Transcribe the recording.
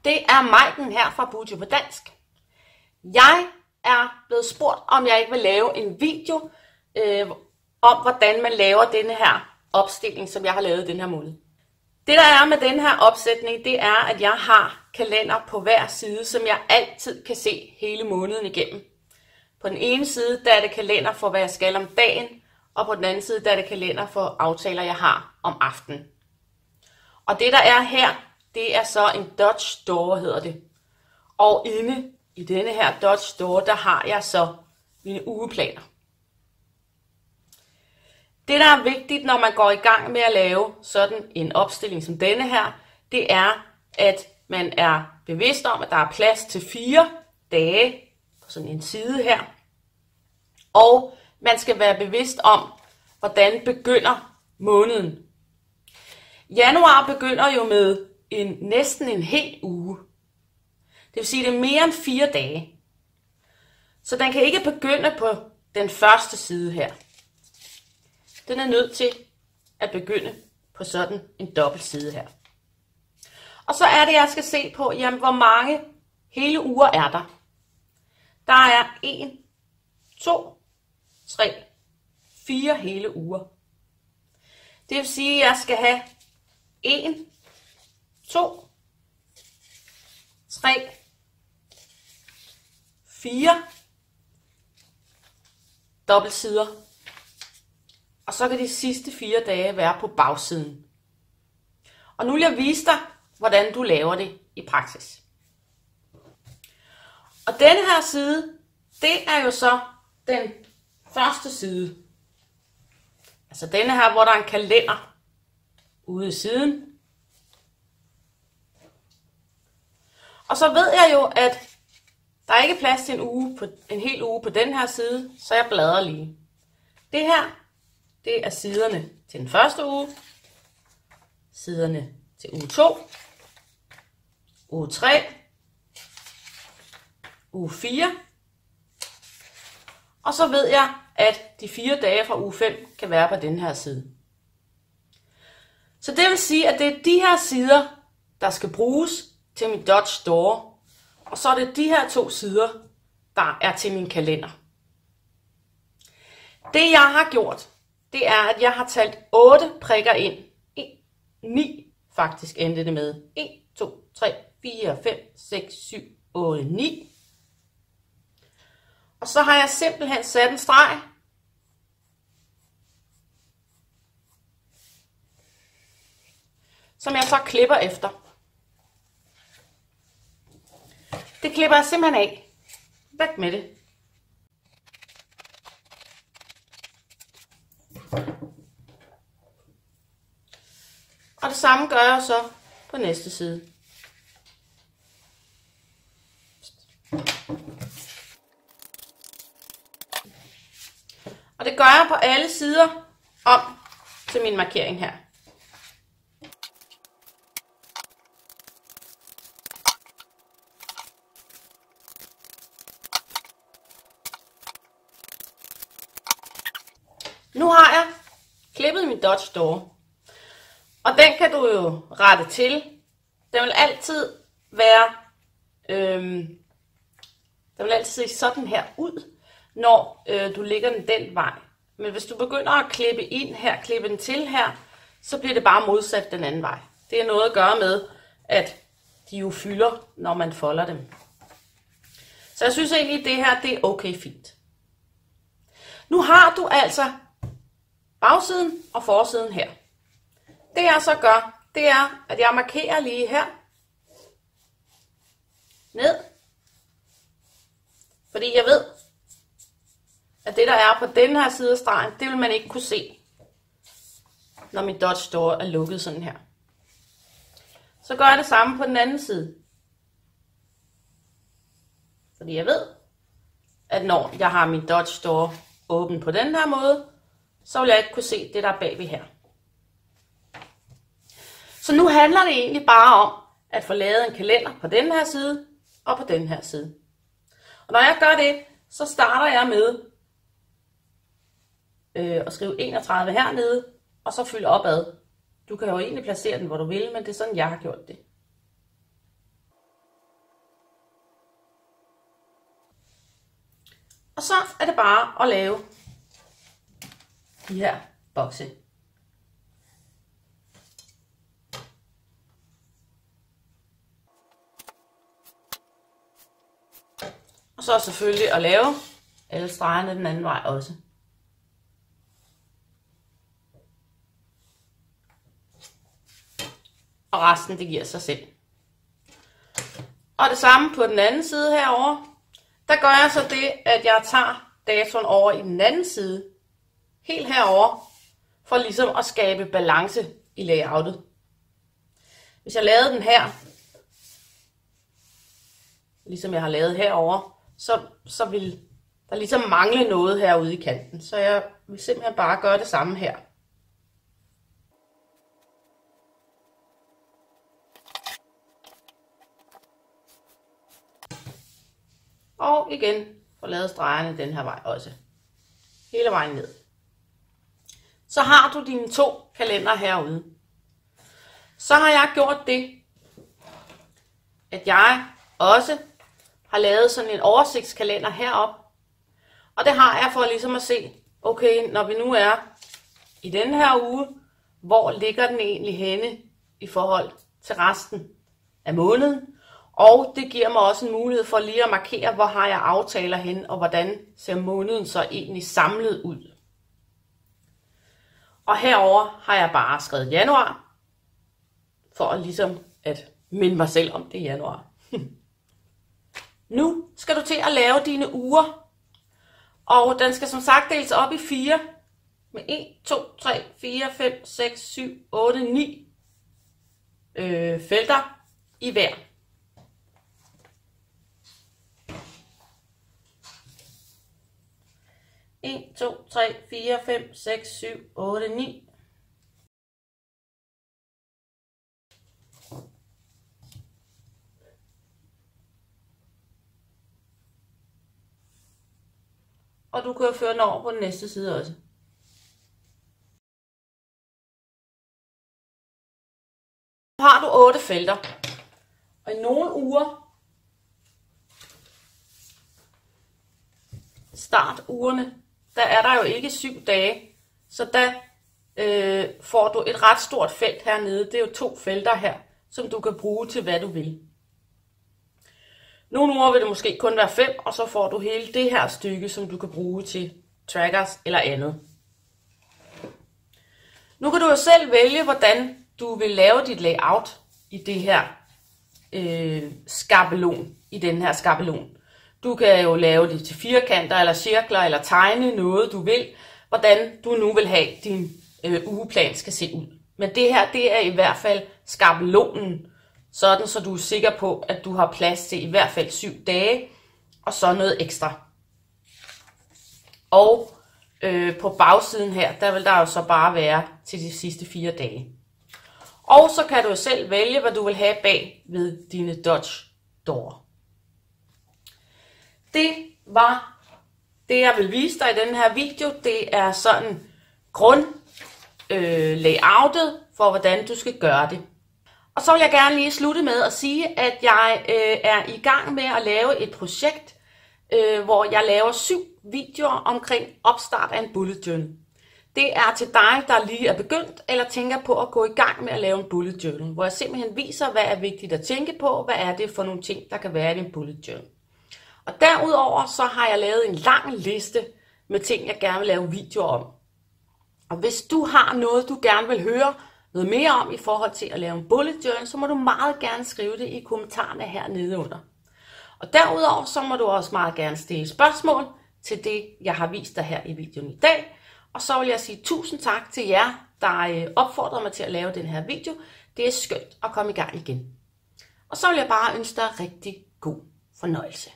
det er Maiken her fra Bujo på dansk. Jeg er blevet spurgt, om jeg ikke vil lave en video om, hvordan man laver denne her opstilling, som jeg har lavet den her måde. Det der er med den her opsætning, det er, at jeg har kalender på hver side, som jeg altid kan se hele måneden igennem. På den ene side, der er det kalender for, hvad jeg skal om dagen, og på den anden side, der er det kalender for aftaler, jeg har om aftenen. Og det der er her, det er så en Dutch Door, hedder det. Og inde i denne her Dutch Door, der har jeg så mine ugeplaner. Det der er vigtigt, når man går i gang med at lave sådan en opstilling som denne her, det er, at man er bevidst om, at der er plads til 4 dage på sådan en side her. Og man skal være bevidst om, hvordan begynder måneden. Januar begynder jo med næsten en hel uge. Det vil sige, at det er mere end 4 dage. Så den kan ikke begynde på den første side her. Den er nødt til at begynde på sådan en dobbelt side her. Og så er det, jeg skal se på, jamen, hvor mange hele uger er der. Der er 1, 2, 3, 4 hele uger. Det vil sige, at jeg skal have 1, 2, 3, 4 dobbeltsider. Og så kan de sidste 4 dage være på bagsiden. Og nu vil jeg vise dig, hvordan du laver det i praksis. Og denne her side, det er jo så den første side. Altså denne her, hvor der er en kalender ude i siden. Og så ved jeg jo, at der er ikke plads til en hel uge på den her side, så jeg bladrer lige. Det her, det er siderne til den første uge, siderne til uge 2, uge 3, uge 4, og så ved jeg, at de 4 dage fra uge 5 kan være på den her side. Så det vil sige, at det er de her sider, der skal bruges til min Dutch Door, og så er det de her 2 sider, der er til min kalender. Det jeg har gjort, det er, at jeg har talt 8 prikker ind. 9 faktisk endte det med. 1, 2, 3, 4, 5, 6, 7, 8, 9. Og så har jeg simpelthen sat en streg. Som jeg så klipper efter. Det klipper jeg simpelthen af. Væk med det. Og det samme gør jeg så på næste side. Og det gør jeg på alle sider om til min markering her. Nu har jeg klippet min Dutch Door. Og den kan du jo rette til. Den vil altid være, den vil altid se sådan her ud, når du lægger den vej. Men hvis du begynder at klippe ind her, klippe den til her, så bliver det bare modsat den anden vej. Det er noget at gøre med, at de jo fylder, når man folder dem. Så jeg synes egentlig, at det her det er okay fint. Nu har du altså bagsiden og forsiden her. Det jeg så gør, det er, at jeg markerer lige her. Ned. Fordi jeg ved, at det der er på den her side af stregen, det vil man ikke kunne se, når min Dutch Door er lukket sådan her. Så gør jeg det samme på den anden side. Fordi jeg ved, at når jeg har min Dutch Door åben på den her måde, så vil jeg ikke kunne se det der er bagved her. Så nu handler det egentlig bare om at få lavet en kalender på den her side og på den her side. Og når jeg gør det, så starter jeg med at skrive 31 hernede, og så fylde opad. Du kan jo egentlig placere den, hvor du vil, men det er sådan, jeg har gjort det. Og så er det bare at lave de her bokse. Og så selvfølgelig at lave alle stregerne den anden vej også. Og resten det giver sig selv. Og det samme på den anden side herovre. Der gør jeg så det, at jeg tager datoen over i den anden side. Helt herovre. For ligesom at skabe balance i layoutet. Hvis jeg lavede den her, ligesom jeg har lavet herovre, så vil der ligesom mangle noget herude i kanten. Så jeg vil simpelthen bare gøre det samme her. Og igen, få lavet stregerne den her vej også. Hele vejen ned. Så har du dine 2 kalendere herude. Så har jeg gjort det, at jeg også har lavet sådan en oversigtskalender heroppe. Og det har jeg for ligesom at se, okay, når vi nu er i den her uge, hvor ligger den egentlig henne i forhold til resten af måneden. Og det giver mig også en mulighed for lige at markere, hvor har jeg aftaler henne, og hvordan ser måneden så egentlig samlet ud. Og herover har jeg bare skrevet januar, for ligesom at minde mig selv om det er januar. Nu skal du til at lave dine uger, og den skal som sagt deles op i 4, med 1, 2, 3, 4, 5, 6, 7, 8, 9 felter i hver. En, 2, 3, 4, 5, 6, 7, 8, 9. Og du kan jo føre den over på den næste side også. Nu har du 8 felter. Og i nogle uger, startugerne, der er der jo ikke 7 dage. Så der får du et ret stort felt hernede. Det er jo 2 felter her, som du kan bruge til hvad du vil. Nogle uger vil det måske kun være 5, og så får du hele det her stykke, som du kan bruge til trackers eller andet. Nu kan du jo selv vælge, hvordan du vil lave dit layout i det her skabelon, i den her skabelon. Du kan jo lave det til firkanter eller cirkler, eller tegne noget du vil, hvordan du nu vil have din ugeplan skal se ud. Men det her, det er i hvert fald skabelonen, sådan så du er sikker på, at du har plads til i hvert fald 7 dage, og så noget ekstra. Og på bagsiden her, der vil der jo så bare være til de sidste 4 dage. Og så kan du selv vælge, hvad du vil have bag ved dine Dutch door. Det var det, jeg vil vise dig i den her video. Det er sådan layoutet for, hvordan du skal gøre det. Og så vil jeg gerne lige slutte med at sige, at jeg er i gang med at lave et projekt, hvor jeg laver 7 videoer omkring opstart af en bullet journal. Det er til dig, der lige er begyndt eller tænker på at gå i gang med at lave en bullet journal, hvor jeg simpelthen viser, hvad er vigtigt at tænke på, hvad er det for nogle ting, der kan være i en bullet journal. Og derudover så har jeg lavet en lang liste med ting, jeg gerne vil lave videoer om. Og hvis du har noget, du gerne vil høre noget mere om i forhold til at lave en bullet journal, så må du meget gerne skrive det i kommentarerne hernede under. Og derudover så må du også meget gerne stille spørgsmål til det, jeg har vist dig her i videoen i dag. Og så vil jeg sige tusind tak til jer, der opfordrer mig til at lave den her video. Det er skønt at komme i gang igen. Og så vil jeg bare ønske dig rigtig god fornøjelse.